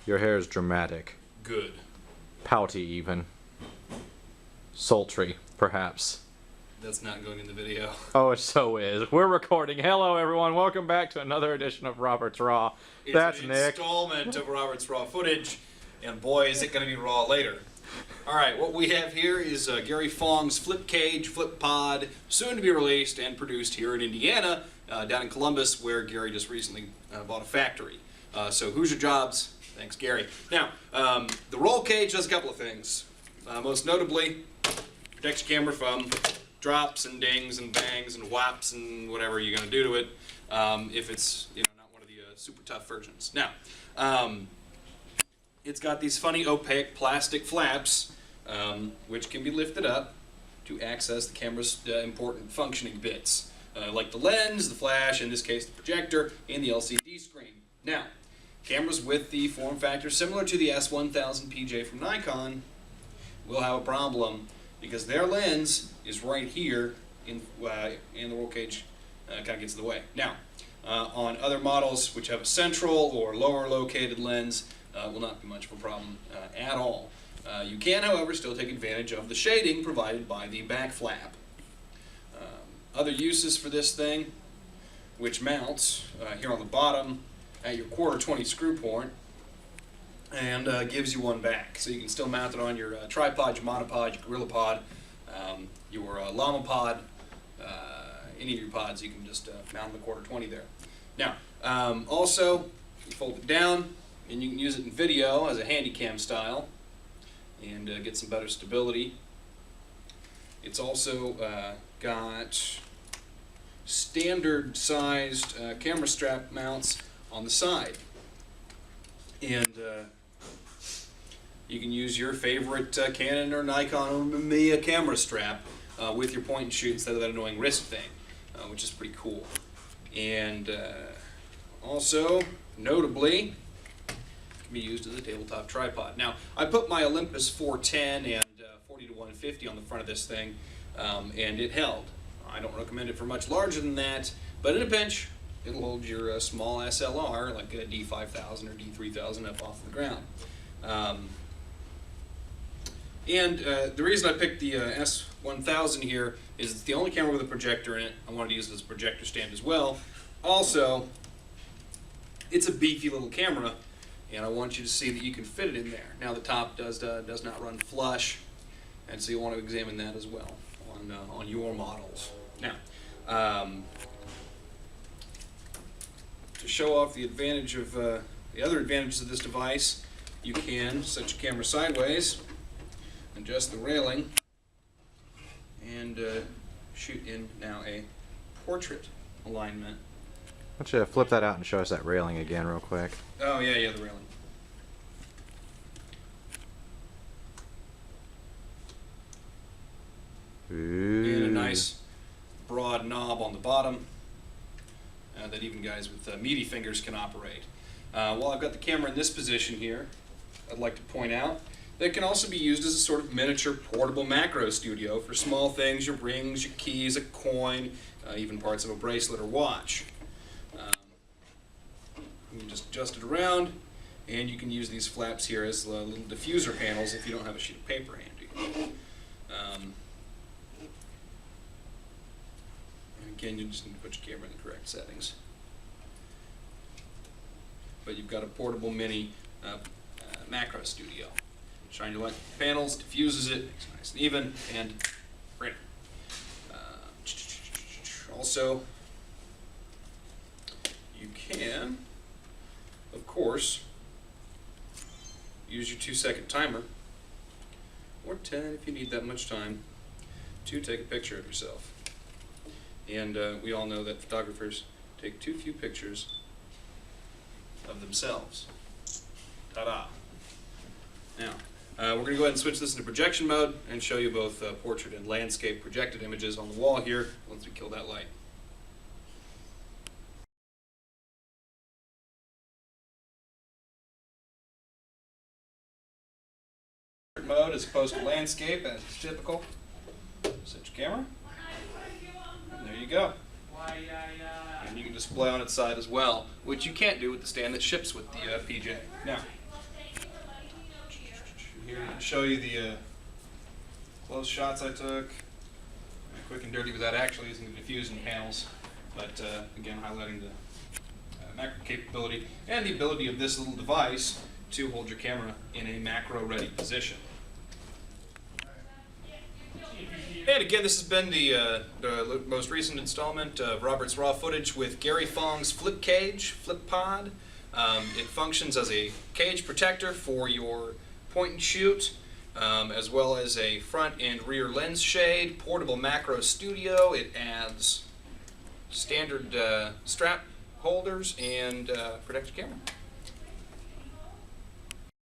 Your hair is dramatic. Good. Pouty, even. Sultry, perhaps. That's not going in the video. Oh, it so is. We're recording. Hello, everyone. Welcome back to another edition of Robert's Raw. That's an Nick. Installment of Robert's Raw footage, and boy, is it going to be raw later. All right, what we have here is Gary Fong's flip cage, flip pod, soon to be released and produced here in Indiana, down in Columbus, where Gary just recently bought a factory. So Hoosier Jobs, thanks Gary. Now, the roll cage does a couple of things. Most notably, protects your camera from drops and dings and bangs and whaps and whatever you're going to do to it, if it's not one of the super tough versions. Now, it's got these funny opaque plastic flaps, which can be lifted up to access the camera's important functioning bits, like the lens, the flash, in this case the projector, and the LCD screen. Now, cameras with the form factor similar to the S1000 PJ from Nikon will have a problem because their lens is right here, and the roll cage kind of gets in the way. Now, on other models which have a central or lower located lens, will not be much of a problem at all. You can, however, still take advantage of the shading provided by the back flap. Other uses for this thing, which mounts here on the bottom at your 1/4-20 screw point, and gives you one back. So you can still mount it on your tripod, your monopod, your gorilla pod, your llama pod, any of your pods. You can just mount the 1/4-20 there. Now, also, you fold it down, and you can use it in video as a handy cam style and get some better stability. It's also got standard sized camera strap mounts on the side, and you can use your favorite Canon or Nikon or Mamiya camera strap with your point and shoot instead of that annoying wrist thing, which is pretty cool. And also, notably, can be used as a tabletop tripod. Now, I put my Olympus 410 and 40-150 on the front of this thing, and it held. I don't recommend it for much larger than that, but in a pinch, it'll hold your small SLR, like a D5000 or D3000, up off the ground. The reason I picked the S1000 here is it's the only camera with a projector in it. I wanted to use it as a projector stand as well. Also, it's a beefy little camera, and I want you to see that you can fit it in there. Now, the top does not run flush, and so you want to examine that as well on your models. Now, to show off the advantage of the other advantages of this device, you can set your camera sideways, adjust the railing, and shoot in now a portrait alignment. Why don't you flip that out and show us that railing again real quick? Oh yeah, the railing. Ooh. And a nice broad knob on the bottom that even guys with meaty fingers can operate. While I've got the camera in this position here, I'd like to point out that it can also be used as a sort of miniature portable macro studio for small things, your rings, your keys, a coin, even parts of a bracelet or watch. You can just adjust it around, and you can use these flaps here as little diffuser panels if you don't have a sheet of paper handy. Again, you just need to put your camera in the correct settings. But you've got a portable mini macro studio. Shine your light panels, diffuses it, makes it nice and even, and printer. Also, you can, of course, use your 2-second timer, or 10 if you need that much time, to take a picture of yourself. And we all know that photographers take too few pictures of themselves. Ta-da! Now, we're going to go ahead and switch this into projection mode and show you both portrait and landscape projected images on the wall here once we kill that light. Mode as opposed to landscape, as is typical. Set your camera. And there you go. And you can display on its side as well, which you can't do with the stand that ships with the PJ. Now, here to show you the close shots I took. Quick and dirty without actually using the diffusing panels, but again highlighting the macro capability and the ability of this little device to hold your camera in a macro ready position. And again, this has been the most recent installment of Robert's Raw footage with Gary Fong's Flip Cage, Flip Pod. It functions as a cage protector for your point and shoot, as well as a front and rear lens shade, portable macro studio. It adds standard strap holders and protects your camera.